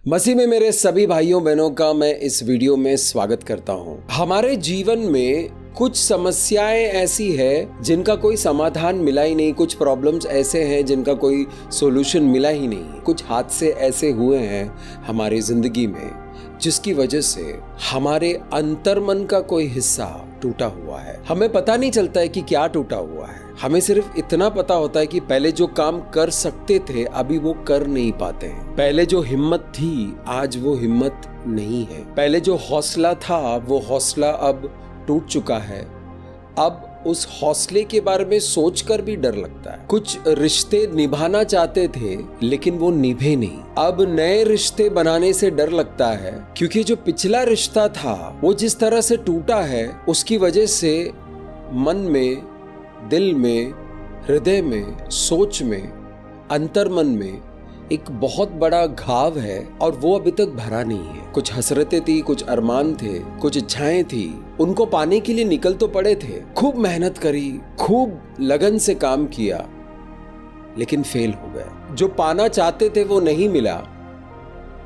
मसीह में मेरे सभी भाइयों बहनों का मैं इस वीडियो में स्वागत करता हूं। हमारे जीवन में कुछ समस्याएं ऐसी है जिनका कोई समाधान मिला ही नहीं, कुछ प्रॉब्लम्स ऐसे हैं जिनका कोई सॉल्यूशन मिला ही नहीं। कुछ हादसे ऐसे हुए हैं हमारी जिंदगी में जिसकी वजह से हमारे अंतर्मन का कोई हिस्सा टूटा हुआ है। हमें पता नहीं चलता है कि क्या टूटा हुआ है। हमें सिर्फ इतना पता होता है कि पहले जो काम कर सकते थे अभी वो कर नहीं पाते हैं। पहले जो हिम्मत थी आज वो हिम्मत नहीं है। पहले जो हौसला था वो हौसला अब टूट चुका है। अब उस हौसले के बारे में सोचकर भी डर लगता है। कुछ रिश्ते निभाना चाहते थे लेकिन वो निभे नहीं। अब नए रिश्ते बनाने से डर लगता है क्योंकि जो पिछला रिश्ता था वो जिस तरह से टूटा है उसकी वजह से मन में, दिल में, हृदय में, सोच में, अंतर्मन में एक बहुत बड़ा घाव है और वो अभी तक भरा नहीं है। कुछ हसरतें थी, कुछ अरमान थे, कुछ इच्छाएं थी, उनको पाने के लिए निकल तो पड़े थे। खूब मेहनत करी, खूब लगन से काम किया लेकिन फेल हो गए। जो पाना चाहते थे वो नहीं मिला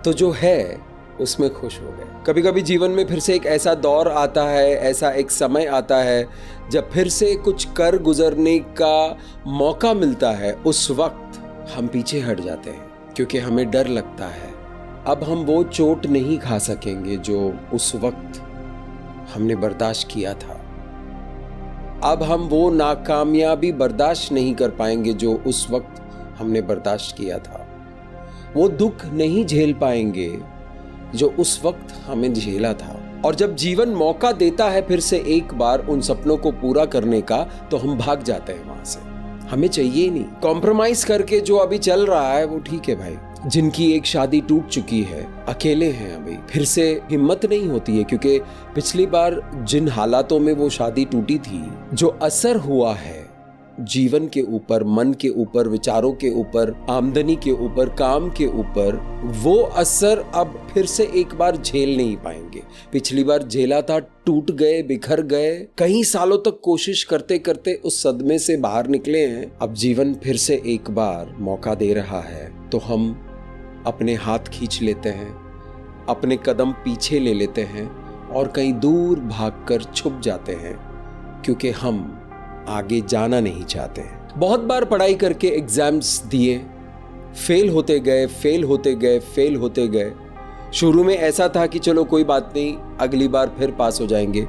तो जो है उसमें खुश हो गए। कभी कभी जीवन में फिर से एक ऐसा दौर आता है, ऐसा एक समय आता है जब फिर से कुछ कर गुजरने का मौका मिलता है। उस वक्त हम पीछे हट जाते हैं क्योंकि हमें डर लगता है अब हम वो चोट नहीं खा सकेंगे जो उस वक्त हमने बर्दाश्त किया था। अब हम वो नाकामयाबी बर्दाश्त नहीं कर पाएंगे जो उस वक्त हमने बर्दाश्त किया था। वो दुख नहीं झेल पाएंगे जो उस वक्त हमें झेला था। और जब जीवन मौका देता है फिर से एक बार उन सपनों को पूरा करने का तो हम भाग जाते हैं वहां से। हमें चाहिए नहीं। कॉम्प्रोमाइज करके जो अभी चल रहा है वो ठीक है भाई। जिनकी एक शादी टूट चुकी है, अकेले हैं अभी, फिर से हिम्मत नहीं होती है क्योंकि पिछली बार जिन हालातों में वो शादी टूटी थी, जो असर हुआ है जीवन के ऊपर, मन के ऊपर, विचारों के ऊपर, आमदनी के ऊपर, काम के ऊपर, वो असर अब फिर से एक बार झेल नहीं पाएंगे। पिछली बार झेला था, टूट गए, बिखर गए, कई सालों तक कोशिश करते करते उस सदमे से बाहर निकले हैं। अब जीवन फिर से एक बार मौका दे रहा है तो हम अपने हाथ खींच लेते हैं, अपने कदम पीछे ले लेते हैं और कहीं दूर भागकर छुप जाते हैं क्योंकि हम आगे जाना नहीं चाहते। बहुत बार पढ़ाई करके एग्जाम्स दिए, फेल होते गए, फेल होते गए, फेल होते गए। शुरू में ऐसा था कि चलो कोई बात नहीं, अगली बार फिर पास हो जाएंगे।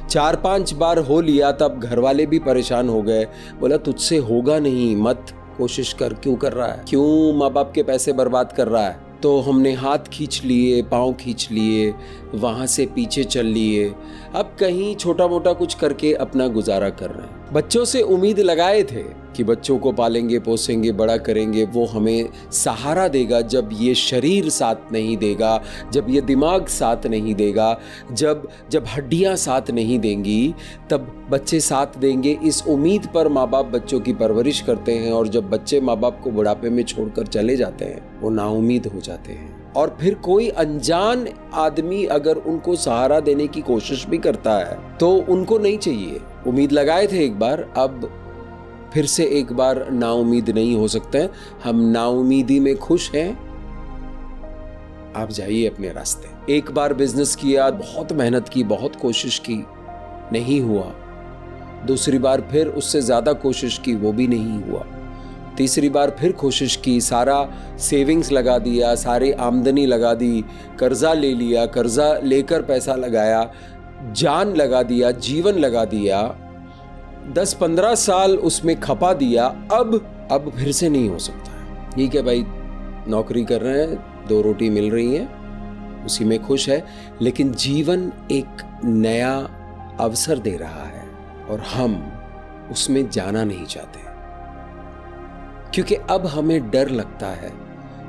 4-5 बार हो लिया तब घर वाले भी परेशान हो गए। बोला तुझसे होगा नहीं, मत कोशिश कर, क्यों कर रहा है, क्यों माँ बाप के पैसे बर्बाद कर रहा है। तो हमने हाथ खींच लिए, पाँव खींच लिए, वहाँ से पीछे चल लिए। अब कहीं छोटा मोटा कुछ करके अपना गुजारा कर रहे हैं। बच्चों से उम्मीद लगाए थे कि बच्चों को पालेंगे, पोसेंगे, बड़ा करेंगे, वो हमें सहारा देगा। जब ये शरीर साथ नहीं देगा, जब ये दिमाग साथ नहीं देगा, जब हड्डियां साथ नहीं देंगी तब बच्चे साथ देंगे। इस उम्मीद पर माँ बाप बच्चों की परवरिश करते हैं और जब बच्चे माँ बाप को बुढ़ापे में छोड़कर चले जाते हैं वो नाउम्मीद हो जाते हैं। और फिर कोई अनजान आदमी अगर उनको सहारा देने की कोशिश भी करता है तो उनको नहीं चाहिए। उम्मीद लगाए थे एक बार, अब फिर से एक बार नाउम्मीद नहीं हो सकते हैं। हम नाउम्मीदी में खुश हैं। आप जाइए अपने रास्ते। एक बार बिजनेस किया, बहुत मेहनत की, बहुत कोशिश की, नहीं हुआ। दूसरी बार फिर उससे ज्यादा कोशिश की, वो भी नहीं हुआ। तीसरी बार फिर कोशिश की, सारा सेविंग्स लगा दिया, सारी आमदनी लगा दी, कर्जा ले लिया, कर्जा लेकर पैसा लगाया, जान लगा दिया, जीवन लगा दिया, 10-15 साल उसमें खपा दिया। अब फिर से नहीं हो सकता है। ठीक है भाई, नौकरी कर रहे हैं, 2 रोटी मिल रही हैं, उसी में खुश है, लेकिन जीवन एक नया अवसर दे रहा है और हम उसमें जाना नहीं चाहते क्योंकि अब हमें डर लगता है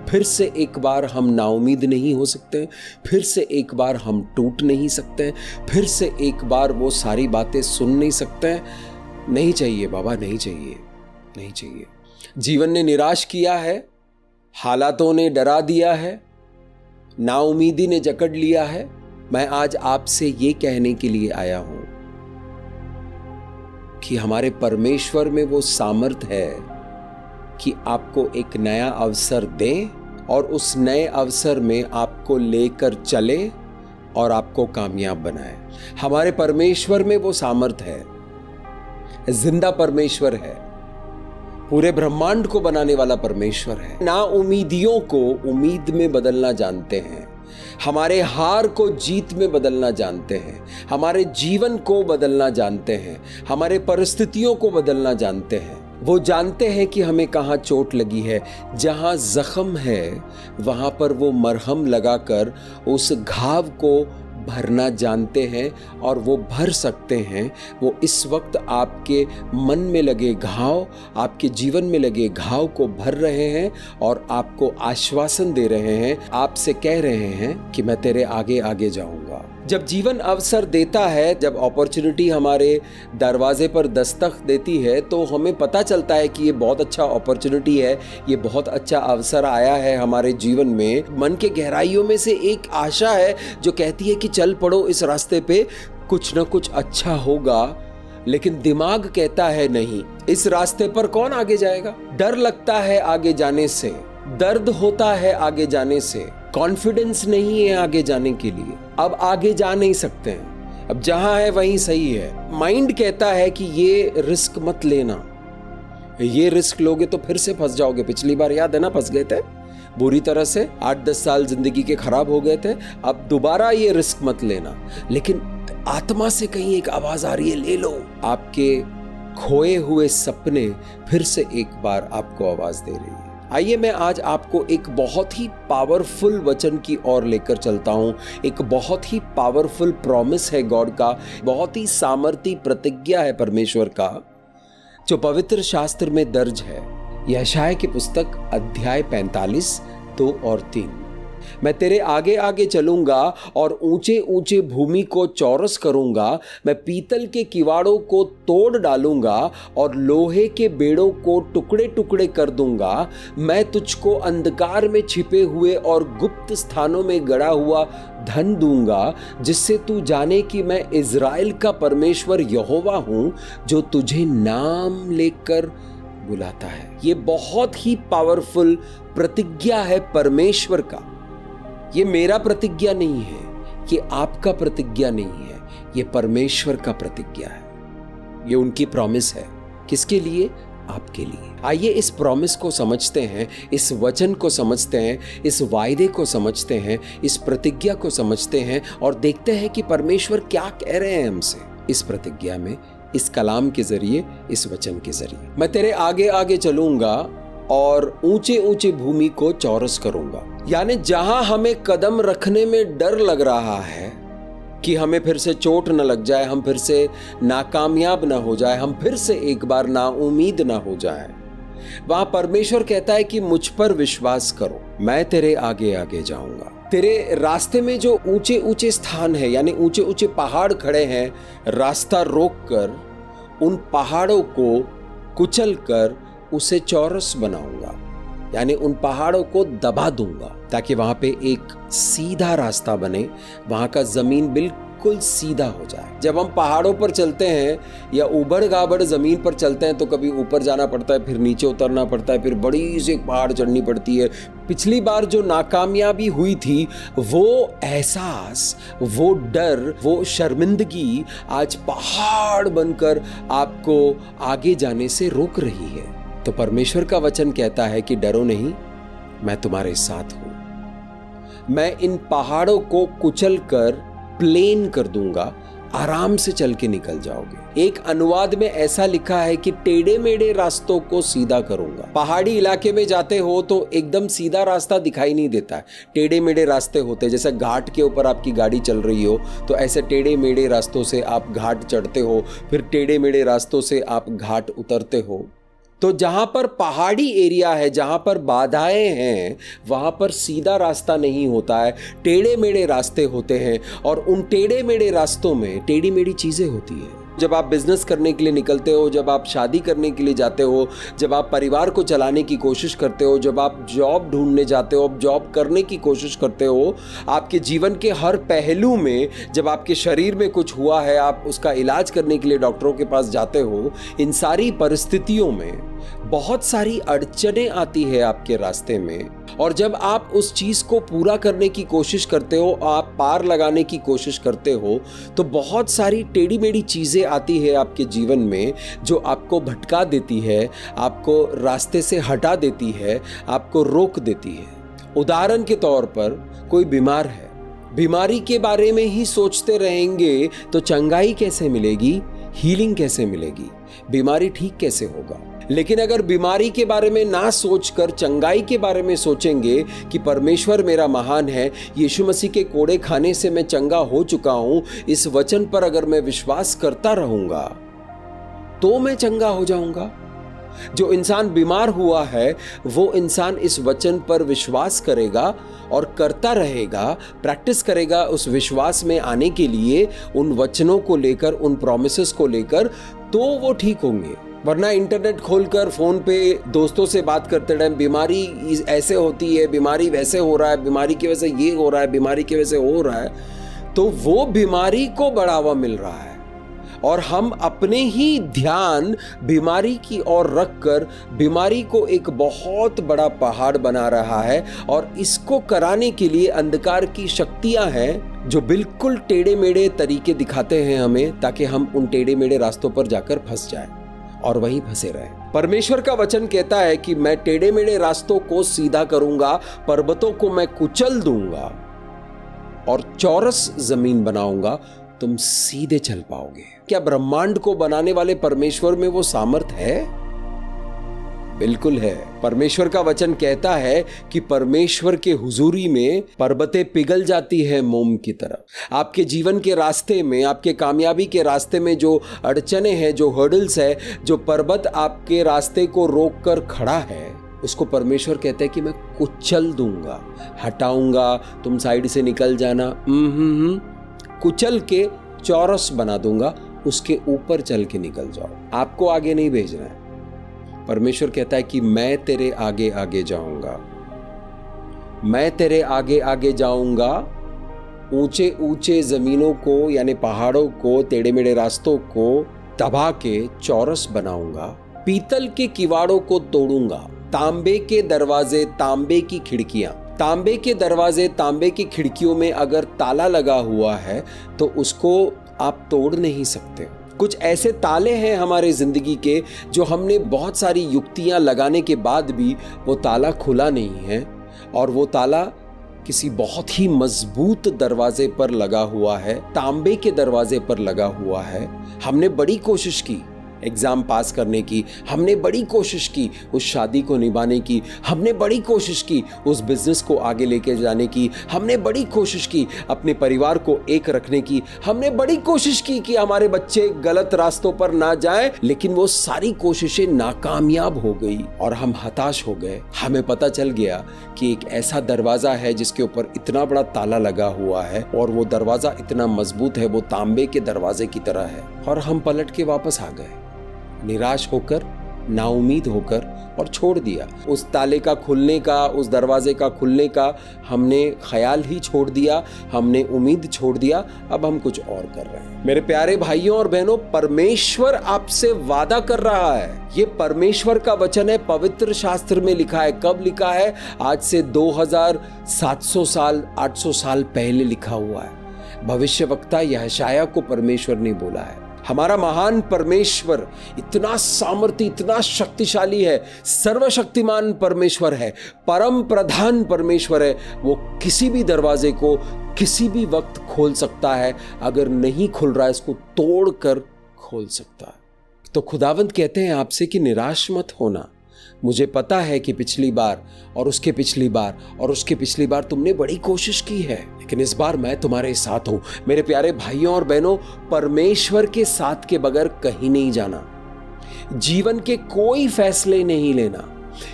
फिर से एक बार हम नाउम्मीद नहीं हो सकते, फिर से एक बार हम टूट नहीं सकते, फिर से एक बार वो सारी बातें सुन नहीं सकते। नहीं चाहिए बाबा, नहीं चाहिए, नहीं चाहिए। जीवन ने निराश किया है, हालातों ने डरा दिया है, नाउम्मीदी ने जकड़ लिया है। मैं आज आपसे ये कहने के लिए आया हूं कि हमारे परमेश्वर में वो सामर्थ है कि आपको एक नया अवसर दें और उस नए अवसर में आप आपको लेकर चले और आपको कामयाब बनाए। हमारे परमेश्वर में वो सामर्थ है, जिंदा परमेश्वर है, पूरे ब्रह्मांड को बनाने वाला परमेश्वर है। ना उम्मीदियों को उम्मीद में बदलना जानते हैं, हमारे हार को जीत में बदलना जानते हैं, हमारे जीवन को बदलना जानते हैं, हमारे परिस्थितियों को बदलना जानते हैं। वो जानते हैं कि हमें कहाँ चोट लगी है, जहाँ जख्म है वहाँ पर वो मरहम लगाकर उस घाव को भरना जानते हैं और वो भर सकते हैं। वो इस वक्त आपके मन में लगे घाव, आपके जीवन में लगे घाव को भर रहे हैं और आपको आश्वासन दे रहे हैं, आपसे कह रहे हैं कि मैं तेरे आगे आगे जाऊंगा। जब जीवन अवसर देता है, जब अपॉर्चुनिटी हमारे दरवाजे पर दस्तक देती है, तो हमें पता चलता है कि ये बहुत अच्छा अपॉर्चुनिटी है, ये बहुत अच्छा अवसर आया है हमारे जीवन में। मन के गहराइयों में से एक आशा है जो कहती है कि चल पड़ो इस रास्ते पे, कुछ ना कुछ अच्छा होगा। लेकिन दिमाग कहता है नहीं, इस रास्ते पर कौन आगे जाएगा। डर लगता है आगे जाने से, दर्द होता है आगे जाने से, कॉन्फिडेंस नहीं है आगे जाने के लिए। अब आगे जा नहीं सकते हैं, अब जहां है वहीं सही है। माइंड कहता है कि ये रिस्क मत लेना, ये रिस्क लोगे तो फिर से फंस जाओगे। पिछली बार याद है ना, फंस गए थे बुरी तरह से, 8-10 साल जिंदगी के खराब हो गए थे, अब दोबारा ये रिस्क मत लेना। लेकिन आत्मा से कहीं एक आवाज आ रही है, ले लो। आपके खोए हुए सपने फिर से एक बार आपको आवाज दे रही है। आइए मैं आज आपको एक बहुत ही पावरफुल वचन की ओर लेकर चलता हूं। एक बहुत ही पावरफुल प्रॉमिस है गॉड का, बहुत ही सामर्थी प्रतिज्ञा है परमेश्वर का, जो पवित्र शास्त्र में दर्ज है। यशायाह की पुस्तक अध्याय 45 2 और 3। मैं तेरे आगे आगे चलूंगा और ऊंचे ऊंचे भूमि को चौरस करूंगा। मैं पीतल के किवाड़ों को तोड़ डालूंगा और लोहे के बेड़ों को टुकड़े टुकड़े कर दूंगा। मैं तुझको अंधकार में छिपे हुए और गुप्त स्थानों में गड़ा हुआ धन दूंगा, जिससे तू जाने कि मैं इज़राइल का परमेश्वर यहोवा हूं, जो तुझे नाम लेकर बुलाता है। ये बहुत ही पावरफुल प्रतिज्ञा है परमेश्वर का। ये मेरा प्रतिज्ञा नहीं है, ये आपका प्रतिज्ञा नहीं है, ये परमेश्वर का प्रतिज्ञा है। ये उनकी प्रॉमिस है। किसके लिए? आपके लिए। आइए इस प्रॉमिस को समझते हैं, इस वचन को समझते हैं, इस वायदे को समझते हैं, इस प्रतिज्ञा को समझते हैं और देखते हैं कि परमेश्वर क्या कह रहे हैं हमसे इस प्रतिज्ञा में, इस कलाम के जरिए, इस वचन के जरिए। मैं तेरे आगे आगे चलूंगा और ऊंचे ऊंचे भूमि को चौरस करूंगा। यानी जहां हमें कदम रखने में डर लग रहा है कि हमें फिर से चोट न लग जाए, हम फिर से नाकामयाब ना हो जाए, हम फिर से एक बार नाउम्मीद ना हो जाए, वहां परमेश्वर कहता है कि मुझ पर विश्वास करो, मैं तेरे आगे आगे जाऊंगा। तेरे रास्ते में जो ऊंचे ऊंचे स्थान है, यानी ऊंचे ऊंचे पहाड़ खड़े हैं, रास्ता रोककर उन पहाड़ों को कुचल कर उसे चौरस बनाऊंगा, यानी उन पहाड़ों को दबा दूंगा ताकि वहां पे एक सीधा रास्ता बने, वहां का जमीन बिल्कुल सीधा हो जाए। जब हम पहाड़ों पर चलते हैं या उबड़ गाबड़ जमीन पर चलते हैं तो कभी ऊपर जाना पड़ता है, फिर नीचे उतरना पड़ता है, फिर बड़ी सी पहाड़ चढ़नी पड़ती है। पिछली बार जो नाकामयाबी हुई थी, वो एहसास, वो डर, वो शर्मिंदगी आज पहाड़ बनकर आपको आगे जाने से रोक रही है। तो परमेश्वर का वचन कहता है कि डरो नहीं, मैं तुम्हारे साथ हूं। मैं इन पहाड़ों को कुचल कर प्लेन कर दूंगा, आराम से चल के निकल जाओगे। एक अनुवाद में ऐसा लिखा है कि टेढ़े मेढ़े रास्तों को सीधा करूंगा। पहाड़ी इलाके में जाते हो तो एकदम सीधा रास्ता दिखाई नहीं देता है, टेढ़े मेढ़े रास्ते होते हैं। जैसे घाट के ऊपर आपकी गाड़ी चल रही हो तो ऐसे टेढ़े मेढ़े रास्तों से आप घाट चढ़ते हो, फिर टेढ़े मेढ़े रास्तों से आप घाट उतरते हो। तो जहां पर पहाड़ी एरिया है, जहां पर बाधाएं हैं, वहां पर सीधा रास्ता नहीं होता है, टेढ़े मेढ़े रास्ते होते हैं। और उन टेढ़े मेढ़े रास्तों में टेढ़ी मेढ़ी चीजें होती हैं। जब आप बिजनेस करने के लिए निकलते हो, जब आप शादी करने के लिए जाते हो, जब आप परिवार को चलाने की कोशिश करते हो, जब आप जॉब ढूंढने जाते हो, जॉब करने की कोशिश करते हो, आपके जीवन के हर पहलू में, जब आपके शरीर में कुछ हुआ है, आप उसका इलाज करने के लिए डॉक्टरों के पास जाते हो, इन सारी परिस्थितियों में बहुत सारी अड़चनें आती है आपके रास्ते में, और जब आप उस चीज को पूरा करने की कोशिश करते हो, आप पार लगाने की कोशिश करते हो, तो बहुत सारी टेढ़ी मेढ़ी चीजें आती है आपके जीवन में जो आपको भटका देती है, आपको रास्ते से हटा देती है, आपको रोक देती है। उदाहरण के तौर पर कोई बीमार है, बीमारी के बारे में ही सोचते रहेंगे तो चंगाई कैसे मिलेगी, हीलिंग कैसे मिलेगी, बीमारी ठीक कैसे होगा। लेकिन अगर बीमारी के बारे में ना सोचकर चंगाई के बारे में सोचेंगे कि परमेश्वर मेरा महान है, यीशु मसीह के कोड़े खाने से मैं चंगा हो चुका हूं, इस वचन पर अगर मैं विश्वास करता रहूंगा तो मैं चंगा हो जाऊंगा। जो इंसान बीमार हुआ है वो इंसान इस वचन पर विश्वास करेगा और करता रहेगा, प्रैक्टिस करेगा उस विश्वास में आने के लिए, उन वचनों को लेकर, उन प्रॉमिसेस को लेकर, तो वो ठीक होंगे। वरना इंटरनेट खोलकर फोन पे दोस्तों से बात करते टाइम बीमारी ऐसे होती है, बीमारी वैसे हो रहा है, बीमारी की वजह से ये हो रहा है, बीमारी की वजह से हो रहा है, तो वो बीमारी को बढ़ावा मिल रहा है और हम अपने ही ध्यान बीमारी की ओर रखकर बीमारी को एक बहुत बड़ा पहाड़ बना रहा है। और इसको कराने के लिए अंधकार की शक्तियां हैं जो बिल्कुल टेढ़े मेढ़े तरीके दिखाते हैं हमें, ताकि हम उन टेढ़े मेढ़े रास्तों पर जाकर फंस जाएं और वहीं फंसे रहें। परमेश्वर का वचन कहता है कि मैं टेढ़े मेढ़े रास्तों को सीधा करूंगा, पर्वतों को मैं कुचल दूंगा और चौरस जमीन बनाऊंगा, तुम सीधे चल पाओगे। क्या ब्रह्मांड को बनाने वाले परमेश्वर में वो सामर्थ है? बिल्कुल है। परमेश्वर का वचन कहता है कि परमेश्वर के हुजूरी में पर्वतें पिघल जाती है मोम की तरह। आपके जीवन के रास्ते में, आपके कामयाबी के रास्ते में जो अड़चने हैं, जो हर्डल्स है, जो पर्वत आपके रास्ते को रोक कर खड़ा है, उसको परमेश्वर कहता है कि मैं कुचल दूंगा, हटाऊंगा, तुम साइड से निकल जाना, कुचल के चौरस बना दूंगा, उसके ऊपर चल के निकल जाओ, आपको आगे नहीं भेजना है। परमेश्वर कहता है कि मैं तेरे आगे आगे जाऊंगा, मैं तेरे आगे आगे जाऊंगा, ऊंचे ऊंचे जमीनों को यानी पहाड़ों को, टेढ़े मेढ़े रास्तों को दबा के चौरस बनाऊंगा, पीतल के किवाड़ों को तोड़ूंगा, तांबे के दरवाजे, तांबे की खिड़कियां, तांबे के दरवाजे, तांबे की खिड़कियों में अगर ताला लगा हुआ है तो उसको आप तोड़ नहीं सकते। कुछ ऐसे ताले हैं हमारे जिंदगी के जो हमने बहुत सारी युक्तियां लगाने के बाद भी वो ताला खुला नहीं है, और वो ताला किसी बहुत ही मजबूत दरवाजे पर लगा हुआ है, तांबे के दरवाजे पर लगा हुआ है। हमने बड़ी कोशिश की एग्जाम पास करने की, हमने बड़ी कोशिश की उस शादी को निभाने की, हमने बड़ी कोशिश की उस बिजनेस को आगे लेके जाने की, हमने बड़ी कोशिश की अपने परिवार को एक रखने की, हमने बड़ी कोशिश की कि हमारे बच्चे गलत रास्तों पर ना जाएं, लेकिन वो सारी कोशिशें नाकामयाब हो गई और हम हताश हो गए। हमें पता चल गया कि एक ऐसा दरवाजा है जिसके ऊपर इतना बड़ा ताला लगा हुआ है और वो दरवाजा इतना मजबूत है, वो तांबे के दरवाजे की तरह है, और हम पलट के वापस आ गए, निराश होकर, नाउमीद होकर, और छोड़ दिया। उस ताले का खुलने का, उस दरवाजे का खुलने का हमने ख्याल ही छोड़ दिया, हमने उम्मीद छोड़ दिया, अब हम कुछ और कर रहे हैं। मेरे प्यारे भाइयों और बहनों, परमेश्वर आपसे वादा कर रहा है। ये परमेश्वर का वचन है, पवित्र शास्त्र में लिखा है। कब लिखा है? आज से 2700 साल, 800 साल पहले लिखा हुआ है। भविष्यवक्ता यशायाह को परमेश्वर ने बोला है। हमारा महान परमेश्वर इतना सामर्थी, इतना शक्तिशाली है, सर्वशक्तिमान परमेश्वर है, परम प्रधान परमेश्वर है। वो किसी भी दरवाजे को किसी भी वक्त खोल सकता है, अगर नहीं खुल रहा है इसको तोड़कर खोल सकता है। तो खुदावंद कहते हैं आपसे कि निराश मत होना। मुझे पता है कि पिछली बार और उसके पिछली बार और उसके पिछली बार तुमने बड़ी कोशिश की है, लेकिन इस बार मैं तुम्हारे साथ हूं। मेरे प्यारे भाइयों और बहनों, परमेश्वर के साथ के बगैर कहीं नहीं जाना, जीवन के कोई फैसले नहीं लेना,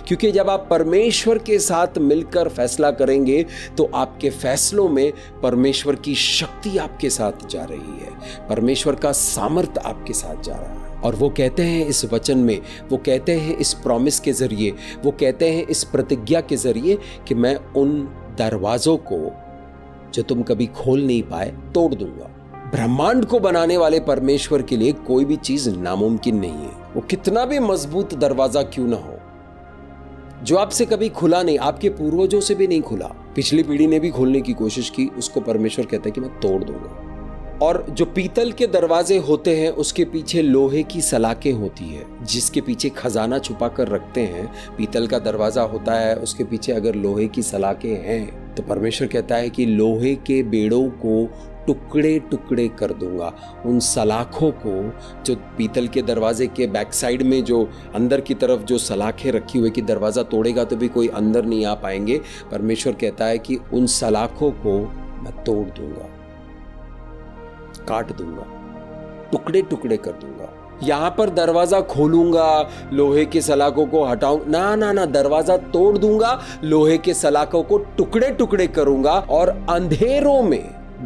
क्योंकि जब आप परमेश्वर के साथ मिलकर फैसला करेंगे तो आपके फैसलों में परमेश्वर की शक्ति आपके साथ जा रही है, परमेश्वर का सामर्थ्य आपके साथ जा रहा है। और वो कहते हैं इस वचन में, वो कहते हैं इस प्रॉमिस के जरिए, वो कहते हैं इस प्रतिज्ञा के जरिए कि मैं उन दरवाजों को जो तुम कभी खोल नहीं पाए तोड़ दूंगा। ब्रह्मांड को बनाने वाले परमेश्वर के लिए कोई भी चीज नामुमकिन नहीं है। वो कितना भी मजबूत दरवाजा क्यों ना हो, जो आपसे कभी खुला नहीं, आपके पूर्वजों से भी नहीं खुला, पिछली पीढ़ी ने भी खोलने की कोशिश की, उसको परमेश्वर कहता है कि मैं तोड़ दूंगा। और जो पीतल के दरवाजे होते हैं उसके पीछे लोहे की सलाखें होती है, जिसके पीछे खजाना छुपा कर रखते हैं। पीतल का दरवाजा होता है, उसके पीछे अगर लोहे की सलाखें हैं तो परमेश्वर कहता है कि लोहे के बेड़ों को टुकड़े टुकड़े कर दूंगा। उन सलाखों को, जो पीतल के दरवाजे के बैक साइड में जो अंदर की तरफ जो सलाखें रखी हुई कि दरवाजा तोड़ेगा तो भी कोई अंदर नहीं आ पाएंगे, परमेश्वर कहता है कि उन सलाखों को मैं तोड़ दूंगा, काट दूंगा, टुकड़े टुकड़े कर दूंगा। यहां पर दरवाजा खोलूंगा, लोहे के सलाखों को हटाऊं, ना ना ना, दरवाजा तोड़ दूंगा, लोहे के सलाखों को टुकड़े टुकड़े करूंगा और अंधेरों में,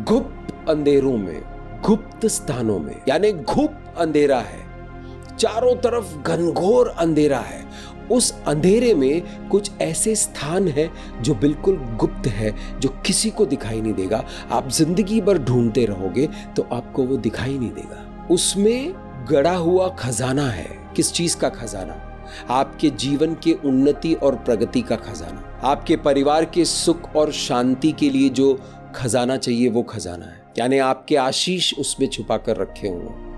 गुप्त अंधेरों में, गुप्त स्थानों में, यानी गुप्त अंधेरा है, चारों तरफ घनघोर अंधेरा है, उस अंधेरे में कुछ ऐसे स्थान है जो बिल्कुल गुप्त है, जो किसी को दिखाई नहीं देगा। आप जिंदगी भर ढूंढते रहोगे तो आपको वो दिखाई नहीं देगा। उसमें गड़ा हुआ खजाना है। किस चीज का खजाना? आपके जीवन के उन्नति और प्रगति का खजाना, आपके परिवार के सुख और शांति के लिए जो खजाना चाहिए वो खजाना है। यानी आपके आशीष उसमें छुपा कर रखे हुए,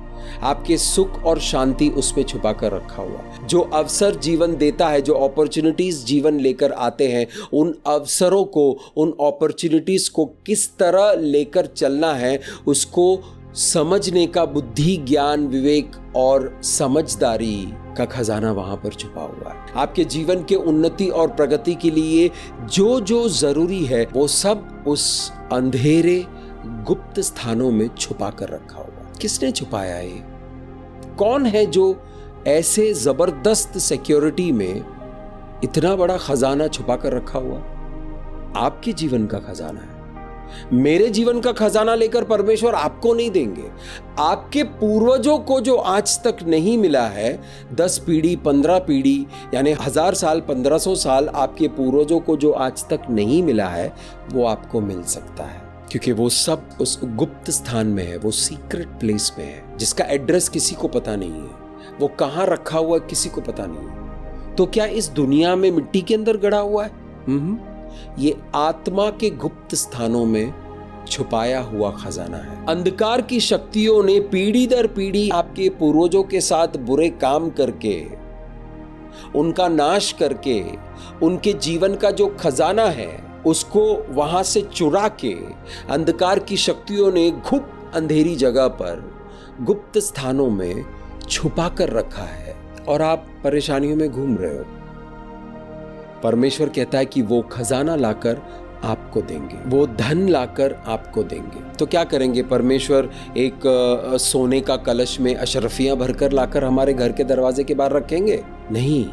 आपके सुख और शांति उसमें छुपा कर रखा हुआ। जो अवसर जीवन देता है, जो अपॉर्चुनिटीज जीवन लेकर आते हैं, उन अवसरों को, उन अपॉर्चुनिटीज को किस तरह लेकर चलना है, उसको समझने का बुद्धि, ज्ञान, विवेक और समझदारी का खजाना वहां पर छुपा हुआ है। आपके जीवन के उन्नति और प्रगति के लिए जो जो जरूरी है वो सब उस अंधेरे गुप्त स्थानों में छुपा कर रखा हुआ। किसने छुपाया है? कौन है जो ऐसे जबरदस्त सिक्योरिटी में इतना बड़ा खजाना छुपा कर रखा हुआ? आपके जीवन का खजाना है। मेरे जीवन का खजाना लेकर परमेश्वर आपको नहीं देंगे। आपके पूर्वजों को जो आज तक नहीं मिला है, 10 पीढ़ी, 15 पीढ़ी, यानी 1000 साल, 1500 साल आपके पूर्वजों को जो आज तक नहीं मिला है, वो आपको मिल सकता है, क्योंकि वो सब उस गुप्त स्थान में है, वो सीक्रेट प्लेस में है, जिसका एड्रेस किसी को पता नहीं है, वो कहां रखा हुआ किसी को पता नहीं है। तो क्या इस दुनिया में मिट्टी के अंदर गड़ा हुआ है? ये आत्मा के गुप्त स्थानों में छुपाया हुआ खजाना है। अंधकार की शक्तियों ने पीढ़ी दर पीढ़ी आपके पूर्वजों के साथ बुरे काम करके, उनका नाश करके, उनके जीवन का जो खजाना है उसको वहां से चुरा के, अंधकार की शक्तियों ने गुप्त अंधेरी जगह पर, गुप्त स्थानों में छुपा कर रखा है और आप परेशानियों में घूम रहे हो। परमेश्वर कहता है कि वो खजाना लाकर आपको देंगे, वो धन लाकर आपको देंगे। तो क्या करेंगे? परमेश्वर एक सोने का कलश में अशरफियां भरकर लाकर हमारे घर के दरवाजे के बाहर रखेंगे? नहीं,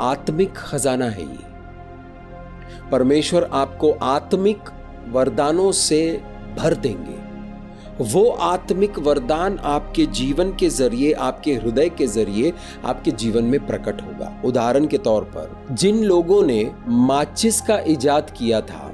आत्मिक खजाना है ये। परमेश्वर आपको आत्मिक वरदानों से भर देंगे। वो आत्मिक वरदान आपके जीवन के जरिए, आपके हृदय के जरिए आपके जीवन में प्रकट होगा। उदाहरण के तौर पर, जिन लोगों ने माचिस का इजाद किया था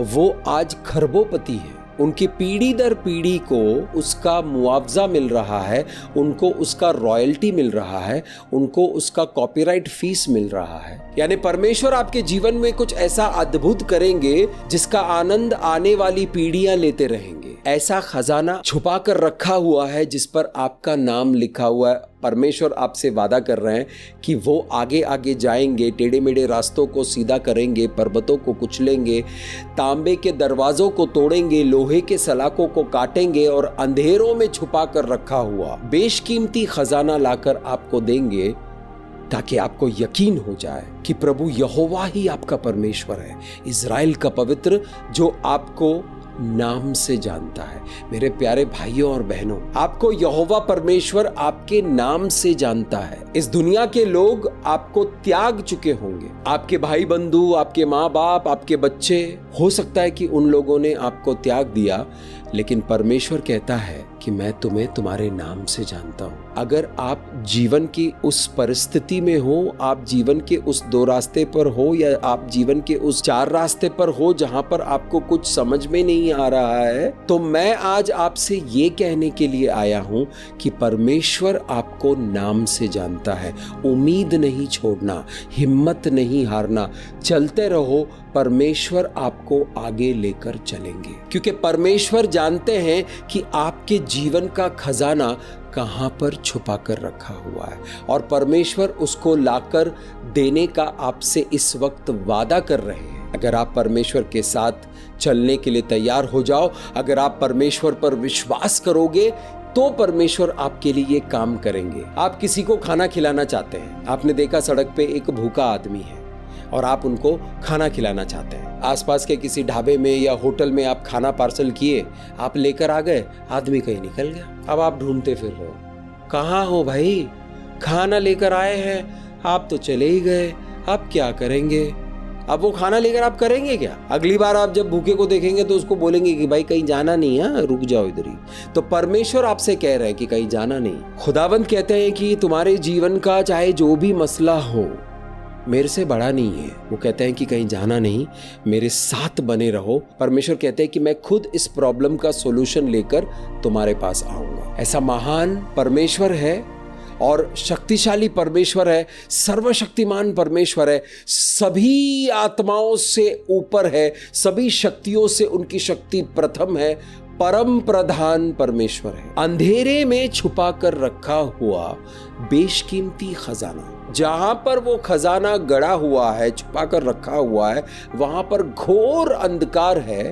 वो आज खरबोपति है। उनकी पीढ़ी दर पीढ़ी को उसका मुआवजा मिल रहा है, उनको उसका रॉयल्टी मिल रहा है, उनको उसका कॉपीराइट फीस मिल रहा है। यानी परमेश्वर आपके जीवन में कुछ ऐसा अद्भुत करेंगे जिसका आनंद आने वाली पीढ़ियां लेते रहेंगे। ऐसा खजाना छुपा कर रखा हुआ है जिस पर आपका नाम लिखा हुआ है। परमेश्वर आपसे वादा कर रहे हैं कि वो आगे आगे जाएंगे, टेढ़े मेढ़े रास्तों को सीधा करेंगे, पर्वतों को कुचलेंगे, तांबे के दरवाजों को तोड़ेंगे, लोहे के सलाखों को काटेंगे और अंधेरों में छुपा कर रखा हुआ बेशकीमती खजाना लाकर आपको देंगे, ताकि आपको यकीन हो जाए कि प्रभु यहोवा ही आपका परमेश्वर है, इज़राइल का पवित्र, जो आपको नाम से जानता है। मेरे प्यारे भाइयों और बहनों, आपको यहोवा परमेश्वर आपके नाम से जानता है। इस दुनिया के लोग आपको त्याग चुके होंगे, आपके भाई बंधु, आपके माँ बाप, आपके बच्चे, हो सकता है कि उन लोगों ने आपको त्याग दिया, लेकिन परमेश्वर कहता है कि मैं तुम्हें तुम्हारे नाम से जानता हूं। अगर आप जीवन की उस परिस्थिति में हो, आप जीवन के उस 2 रास्ते पर हो, या आप जीवन के उस 4 रास्ते पर हो जहां पर आपको कुछ समझ में नहीं आ रहा है, तो मैं आज आपसे ये कहने के लिए आया हूं कि परमेश्वर आपको नाम से जानता है। उम्मीद नहीं छोड़ना, हिम्मत नहीं हारना, चलते रहो, परमेश्वर आपको आगे लेकर चलेंगे, क्योंकि परमेश्वर जानते हैं कि आपके जीवन का खजाना कहां पर छुपा कर रखा हुआ है, और परमेश्वर उसको लाकर देने का आपसे इस वक्त वादा कर रहे हैं। अगर आप परमेश्वर के साथ चलने के लिए तैयार हो जाओ, अगर आप परमेश्वर पर विश्वास करोगे, तो परमेश्वर आपके लिए ये काम करेंगे। आप किसी को खाना खिलाना चाहते हैं, आपने देखा सड़क पे एक भूखा आदमी है और आप उनको खाना खिलाना चाहते हैं। आसपास के किसी ढाबे में या होटल में आप खाना पार्सल किए, आप लेकर आ गए, आदमी कहीं निकल गया। अब आप ढूंढते फिर रहे हो, कहाँ हो भाई, खाना लेकर आए हैं, आप तो चले ही गए, आप क्या करेंगे? अब वो खाना लेकर आप करेंगे क्या? अगली बार आप जब भूखे को देखेंगे तो उसको बोलेंगे कि भाई कहीं जाना नहीं है, रुक जाओ इधर ही। तो परमेश्वर आपसे कह रहे हैं कि कहीं जाना नहीं। खुदावंद कहते हैं कि तुम्हारे जीवन का चाहे जो भी मसला हो, मेरे से बड़ा नहीं है। वो कहते हैं कि कहीं जाना नहीं, मेरे साथ बने रहो। परमेश्वर कहते हैं कि मैं खुद इस प्रॉब्लम का सॉल्यूशन लेकर तुम्हारे पास आऊंगा। ऐसा महान परमेश्वर है और शक्तिशाली परमेश्वर है, सर्वशक्तिमान परमेश्वर है, सभी आत्माओं से ऊपर है, सभी शक्तियों से उनकी शक्ति प्रथम है, परम प्रधान परमेश्वर है। अंधेरे में छुपा कर रखा हुआ बेशकीमती खजाना, जहां पर वो खजाना गड़ा हुआ है, छुपा कर रखा हुआ है, वहां पर घोर अंधकार है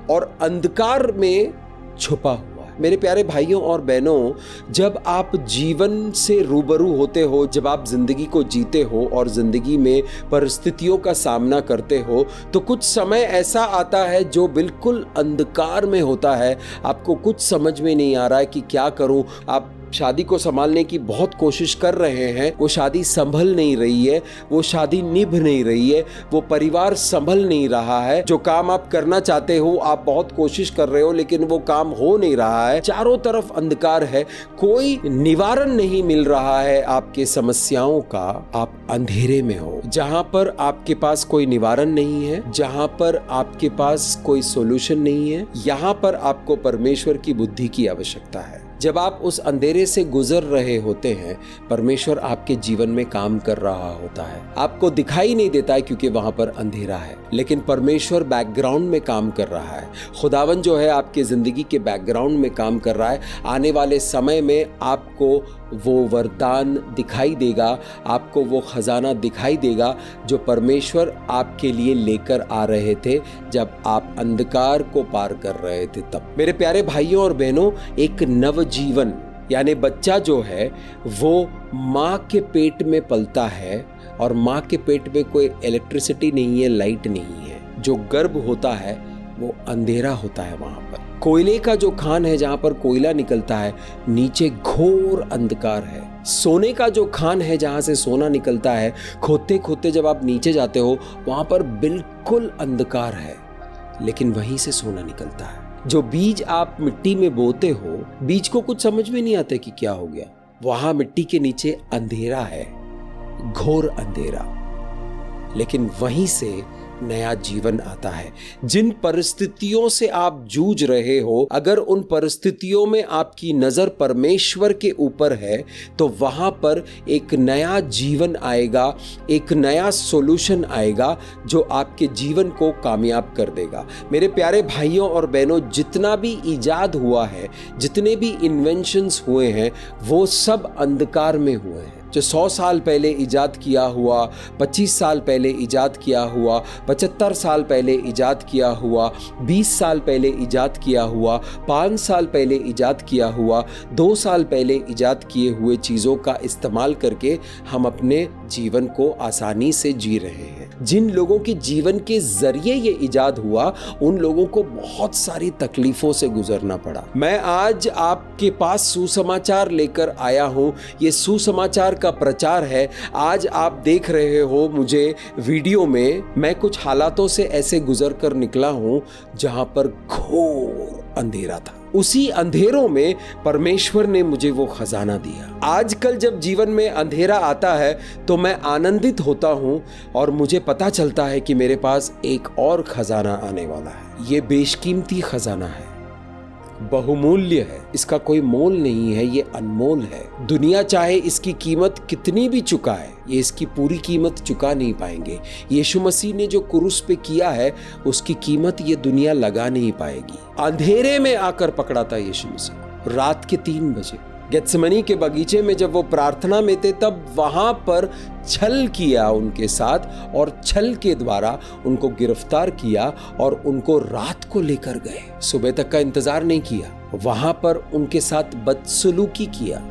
और अंधकार में छुपा हुआ। मेरे प्यारे भाइयों और बहनों, जब आप जीवन से रूबरू होते हो, जब आप जिंदगी को जीते हो और जिंदगी में परिस्थितियों का सामना करते हो, तो कुछ समय ऐसा आता है जो बिल्कुल अंधकार में होता है। आपको कुछ समझ में नहीं आ रहा है कि क्या करूं। आप शादी को संभालने की बहुत कोशिश कर रहे हैं, वो शादी संभल नहीं रही है, वो शादी निभ नहीं रही है, वो परिवार संभल नहीं रहा है। जो काम आप करना चाहते हो, आप बहुत कोशिश कर रहे हो, लेकिन वो काम हो नहीं रहा है। चारों तरफ अंधकार है, कोई निवारण नहीं मिल रहा है आपके समस्याओं का। आप अंधेरे में हो, जहां पर आपके पास कोई निवारण नहीं है, जहां पर आपके पास कोई सॉल्यूशन नहीं है। यहां पर आपको परमेश्वर की बुद्धि की आवश्यकता है। जब आप उस अंधेरे से गुजर रहे होते हैं, परमेश्वर आपके जीवन में काम कर रहा होता है। आपको दिखाई नहीं देता है क्योंकि वहां पर अंधेरा है, लेकिन परमेश्वर बैकग्राउंड में काम कर रहा है। खुदावन जो है आपके जिंदगी के बैकग्राउंड में काम कर रहा है। आने वाले समय में आपको वो वरदान दिखाई देगा, आपको वो खजाना दिखाई देगा जो परमेश्वर आपके लिए लेकर आ रहे थे जब आप अंधकार को पार कर रहे थे तब। मेरे प्यारे भाइयों और बहनों, एक नवजीवन यानी बच्चा जो है वो माँ के पेट में पलता है, और माँ के पेट में कोई इलेक्ट्रिसिटी नहीं है, लाइट नहीं है। जो गर्भ होता है वो अंधेरा होता है। वहां पर कोयले का जो खान है, जहां पर कोयला निकलता है, नीचे घोर अंधकार है। सोने का जो खान है, जहां से सोना निकलता है, खोदते खोदते जब आप नीचे जाते हो, वहां पर बिल्कुल अंधकार है, लेकिन वहीं से सोना निकलता है। जो बीज आप मिट्टी में बोते हो, बीज को कुछ समझ में नहीं आता कि क्या हो गया। वहां मिट्टी के नीचे अंधेरा है, घोर अंधेरा, लेकिन वहीं से नया जीवन आता है। जिन परिस्थितियों से आप जूझ रहे हो, अगर उन परिस्थितियों में आपकी नजर परमेश्वर के ऊपर है, तो वहां पर एक नया जीवन आएगा, एक नया सॉल्यूशन आएगा जो आपके जीवन को कामयाब कर देगा। मेरे प्यारे भाइयों और बहनों, जितना भी इजाद हुआ है, जितने भी इन्वेंशंस हुए हैं, वो सब अंधकार में हुए हैं। जो 100 साल पहले इजाद किया हुआ, 25 साल पहले इजाद किया हुआ, 75 साल पहले इजाद किया हुआ, 20 साल पहले इजाद किया हुआ, 5 साल पहले इजाद किया हुआ, 2 साल पहले इजाद किए हुए चीज़ों का इस्तेमाल करके हम अपने जीवन को आसानी से जी रहे हैं। जिन लोगों के जीवन के जरिए ये इजाद हुआ, उन लोगों को बहुत सारी तकलीफों से गुजरना पड़ा। मैं आज आपके पास सुसमाचार लेकर आया हूँ। ये सुसमाचार का प्रचार है। आज आप देख रहे हो मुझे वीडियो में, मैं कुछ हालातों से ऐसे गुजर कर निकला हूं जहां पर घोर अंधेरा था। उसी अंधेरों में परमेश्वर ने मुझे वो खजाना दिया। आजकल जब जीवन में अंधेरा आता है तो मैं आनंदित होता हूँ और मुझे पता चलता है कि मेरे पास एक और खजाना आने वाला है। ये बेशकीमती खजाना है, बहुमूल्य है, इसका कोई मोल नहीं है, ये अनमोल है। दुनिया चाहे इसकी कीमत कितनी भी चुकाए, ये इसकी पूरी कीमत चुका नहीं पाएंगे। यीशु मसीह ने जो क्रूस पे किया है उसकी कीमत ये दुनिया लगा नहीं पाएगी। अंधेरे में आकर पकड़ा था यीशु मसीह, रात के 3 बजे गेत्सेमनी के बगीचे में जब वो प्रार्थना में थे, तब वहां पर छल किया उनके साथ और छल के द्वारा उनको गिरफ्तार किया और उनको रात को लेकर गए। सुबह तक का इंतजार नहीं किया, वहां पर उनके साथ बदसलूकी किया,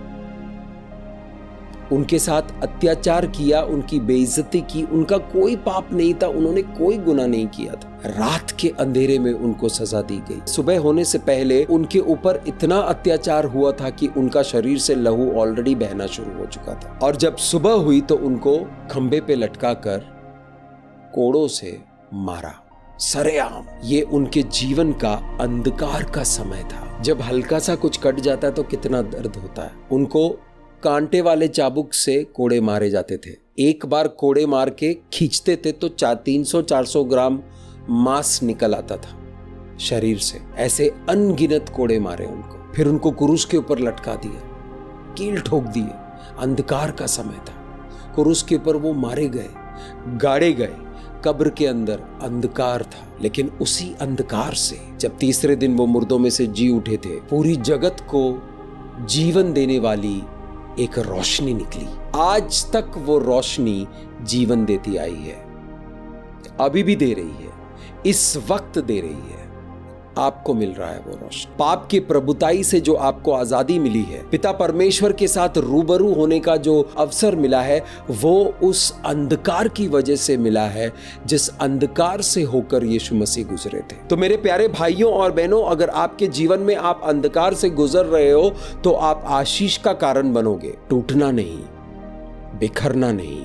उनके साथ अत्याचार किया, उनकी बेइज्जती की। उनका कोई पाप नहीं था, उन्होंने कोई गुनाह नहीं किया था। रात के अंधेरे में उनको सजा दी गई। सुबह होने से पहले उनके ऊपर इतना अत्याचार हुआ था कि उनका शरीर से लहू ऑलरेडी बहना शुरू हो चुका था। और जब सुबह हुई तो उनको खंबे पे लटकाकर कोड़ों से मारा सरेआम। ये उनके जीवन का अंधकार का समय था। जब हल्का सा कुछ कट जाता है तो कितना दर्द होता है। उनको कांटे वाले चाबुक से कोड़े मारे जाते थे। एक बार कोड़े मार के खींचते थे तो 300-400 ग्राम मांस निकल आता था शरीर से। ऐसे अनगिनत कोड़े मारे उनको, फिर उनको क्रूस के ऊपर लटका दिया, कील ठोक दिए। अंधकार का समय था, क्रूस के ऊपर वो मारे गए, गाड़े गए। कब्र के अंदर अंधकार था, लेकिन उसी अंधकार से जब तीसरे दिन वो मुर्दों में से जी उठे थे, पूरी जगत को जीवन देने वाली एक रोशनी निकली। आज तक वो रोशनी जीवन देती आई है, अभी भी दे रही है, इस वक्त दे रही है। आपको मिल रहा है वो रोशनी। पाप की प्रभुताई से जो आपको आजादी मिली है, पिता परमेश्वर के साथ रूबरू होने का जो अवसर मिला है, वो उस अंधकार की वजह से मिला है जिस अंधकार से होकर यीशु मसीह गुजरे थे। तो मेरे प्यारे भाइयों और बहनों, अगर आपके जीवन में आप अंधकार से गुजर रहे हो तो आप आशीष का कारण बनोगे। टूटना नहीं, बिखरना नहीं,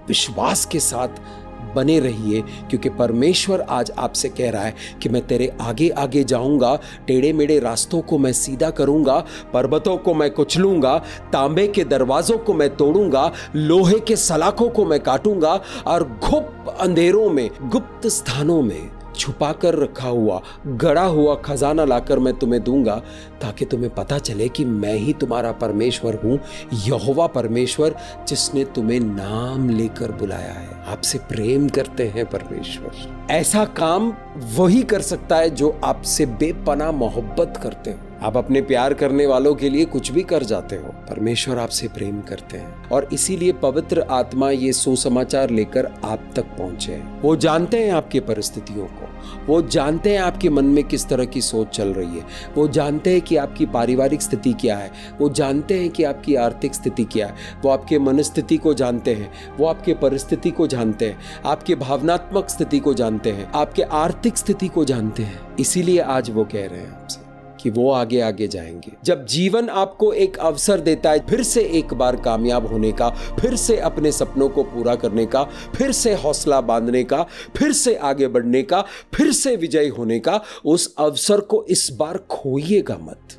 विश्वास के साथ बने रहिए, क्योंकि परमेश्वर आज आपसे कह रहा है कि मैं तेरे आगे आगे जाऊंगा, टेढ़े मेढ़े रास्तों को मैं सीधा करूंगा, पर्वतों को मैं कुचलूंगा, तांबे के दरवाजों को मैं तोड़ूंगा, लोहे के सलाखों को मैं काटूंगा और गुप्त अंधेरों में, गुप्त स्थानों में छुपा कर रखा हुआ, गड़ा हुआ खजाना लाकर मैं तुम्हें दूंगा, ताकि तुम्हें पता चले कि मैं ही तुम्हारा परमेश्वर हूं, यहोवा परमेश्वर, जिसने तुम्हें नाम लेकर बुलाया है। आपसे प्रेम करते हैं परमेश्वर। ऐसा काम वही कर सकता है जो आपसे बेपनाह मोहब्बत करते हो। आप अपने प्यार करने वालों के लिए कुछ भी कर जाते हो। परमेश्वर आपसे प्रेम करते हैं और इसीलिए पवित्र आत्मा ये सुसमाचार लेकर आप तक पहुंचे हैं। वो जानते हैं आपकी परिस्थितियों को, वो जानते हैं आपके मन में किस तरह की सोच चल रही है, वो जानते हैं कि आपकी पारिवारिक स्थिति क्या है, वो जानते हैं कि आपकी आर्थिक स्थिति क्या है, वो आपके मनस्थिति को जानते हैं, वो आपके परिस्थिति को जानते हैं, आपके भावनात्मक स्थिति को जानते हैं, आपके आर्थिक स्थिति को जानते हैं। इसीलिए आज वो कह रहे हैं आपसे कि वो आगे आगे जाएंगे। जब जीवन आपको एक अवसर देता है फिर से एक बार कामयाब होने का, फिर से अपने सपनों को पूरा करने का, फिर से हौसला बांधने का, फिर से आगे बढ़ने का, फिर से विजयी होने का, उस अवसर को इस बार खोइएगा मत,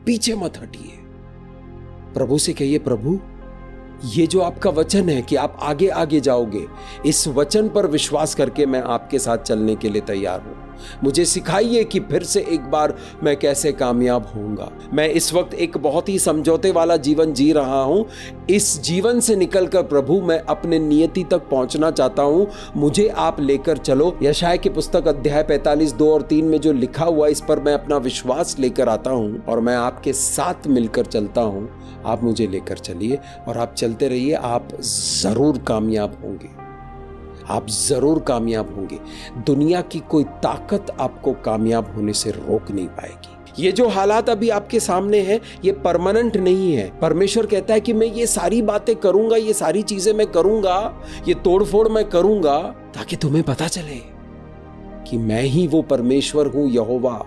पीछे मत हटिए। प्रभु से कहिए, प्रभु ये जो आपका वचन है कि आप आगे आगे जाओगे, इस वचन पर विश्वास करके मैं आपके साथ चलने के लिए तैयार हूं। मुझे सिखाइए कि फिर से एक बार मैं कैसे कामयाब होऊंगा। मैं इस वक्त एक बहुत ही समझौते वाला जीवन जी रहा हूं। इस जीवन से निकलकर प्रभु मैं अपने नियति तक पहुंचना चाहता हूं। मुझे आप लेकर चलो। यशायाह की पुस्तक अध्याय 45:2 और 3 में जो लिखा हुआ, इस पर मैं अपना विश्वास लेकर आता हूं और मैं आपके साथ मिलकर चलता हूं। आप मुझे लेकर चलिए और आप चलते रहिए। आप जरूर कामयाब होंगे, आप जरूर कामयाब होंगे। दुनिया की कोई ताकत आपको कामयाब होने से रोक नहीं पाएगी। ये जो हालात अभी आपके सामने हैं, ये परमानेंट नहीं है। परमेश्वर कहता है कि मैं ये सारी बातें करूंगा, ये सारी चीजें मैं करूंगा, ये तोड़फोड़ मैं करूंगा, ताकि तुम्हें पता चले कि मैं ही वो परमेश्वर हूं, यहोवा,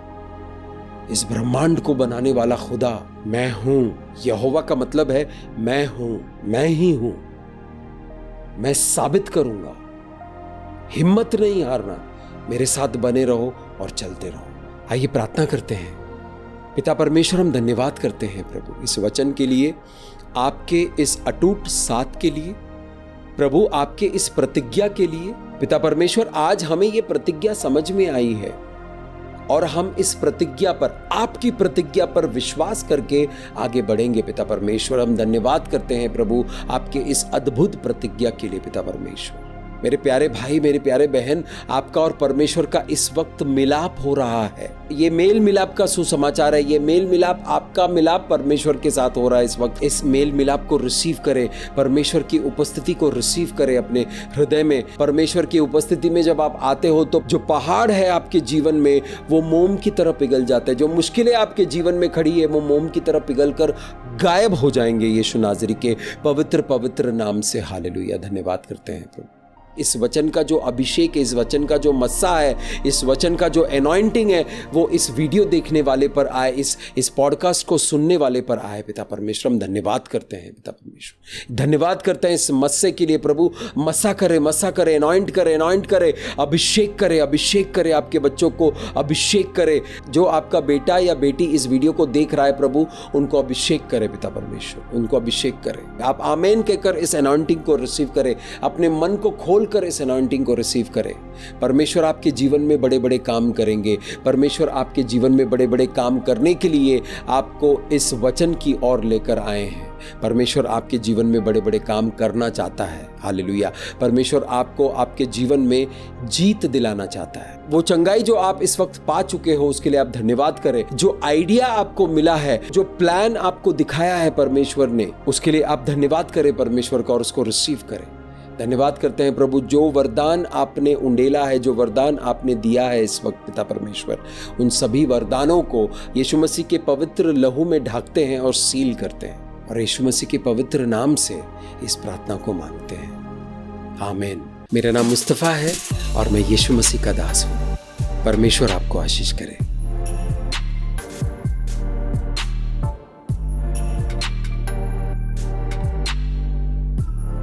इस ब्रह्मांड को बनाने वाला खुदा मैं हूं। यहोवा का मतलब है मैं हूं, मैं ही हूं। मैं साबित करूंगा। हिम्मत नहीं हारना, मेरे साथ बने रहो और चलते रहो। आइए प्रार्थना करते हैं। पिता परमेश्वर, हम धन्यवाद करते हैं प्रभु इस वचन के लिए, आपके इस अटूट साथ के लिए, प्रभु आपके इस प्रतिज्ञा के लिए। पिता परमेश्वर, आज हमें ये प्रतिज्ञा समझ में आई है और हम इस प्रतिज्ञा पर, आपकी प्रतिज्ञा पर विश्वास करके आगे बढ़ेंगे। पिता परमेश्वर, हम धन्यवाद करते हैं प्रभु आपके इस अद्भुत प्रतिज्ञा के लिए। पिता परमेश्वर, मेरे प्यारे भाई, मेरे प्यारे बहन, आपका और परमेश्वर का इस वक्त मिलाप हो रहा है। ये मेल मिलाप का सुसमाचार है। ये मेल मिलाप, आपका मिलाप परमेश्वर के साथ हो रहा है इस वक्त। इस मेल मिलाप को रिसीव करें, परमेश्वर की उपस्थिति को रिसीव करें अपने हृदय में। परमेश्वर की उपस्थिति में जब आप आते हो तो जो पहाड़ है आपके जीवन में, वो मोम की तरह पिघल जाता है। जो मुश्किलें आपके जीवन में खड़ी है, वो मोम की तरह पिघल कर गायब हो जाएंगे यीशु नाज़री के पवित्र पवित्र नाम से। हालेलुया। धन्यवाद करते हैं प्रभु। इस वचन का जो अभिषेक है, इस वचन का जो मस्सा है, इस वचन का जो एनॉइंटिंग है, वो इस वीडियो देखने वाले पर आए, इस पॉडकास्ट को सुनने वाले पर आए। पिता परमेश्वर, हम धन्यवाद करते हैं। पिता परमेश्वर, धन्यवाद करते हैं इस मस्से के लिए प्रभु। मस्सा करे, एनॉइंट करे, अभिषेक करे, आपके बच्चों को अभिषेक करे। जो आपका बेटा या बेटी इस वीडियो को देख रहा है प्रभु, उनको अभिषेक करे। पिता परमेश्वर, उनको अभिषेक करे। आप आमेन कहकर इस एनॉइंटिंग को रिसीव करें, अपने मन को खोल कर इस अनॉइंटिंग को रिसीव करें। परमेश्वर आपके जीवन में बड़े बड़े काम करेंगे। परमेश्वर आपके जीवन में बड़े बड़े काम करने के लिए आपको इस वचन की ओर लेकर आए हैं। परमेश्वर आपके जीवन में बड़े बड़े काम करना चाहता है। हालेलुया। परमेश्वर आपको आपके जीवन में जीत दिलाना चाहता है। वो चंगाई जो आप इस वक्त पा चुके हो, उसके लिए आप धन्यवाद करें। जो आइडिया आपको मिला है, जो प्लान आपको दिखाया है परमेश्वर ने, उसके लिए आप धन्यवाद करें परमेश्वर का और उसको रिसीव करें। धन्यवाद करते हैं प्रभु, जो वरदान आपने उंडेला है, जो वरदान आपने दिया है इस वक्त पिता परमेश्वर, उन सभी वरदानों को यीशु मसीह के पवित्र लहू में ढाकते हैं और सील करते हैं और यीशु मसीह के पवित्र नाम से इस प्रार्थना को मांगते हैं। आमीन। मेरा नाम मुस्तफा है और मैं यीशु मसीह का दास हूँ। परमेश्वर आपको आशीष करे।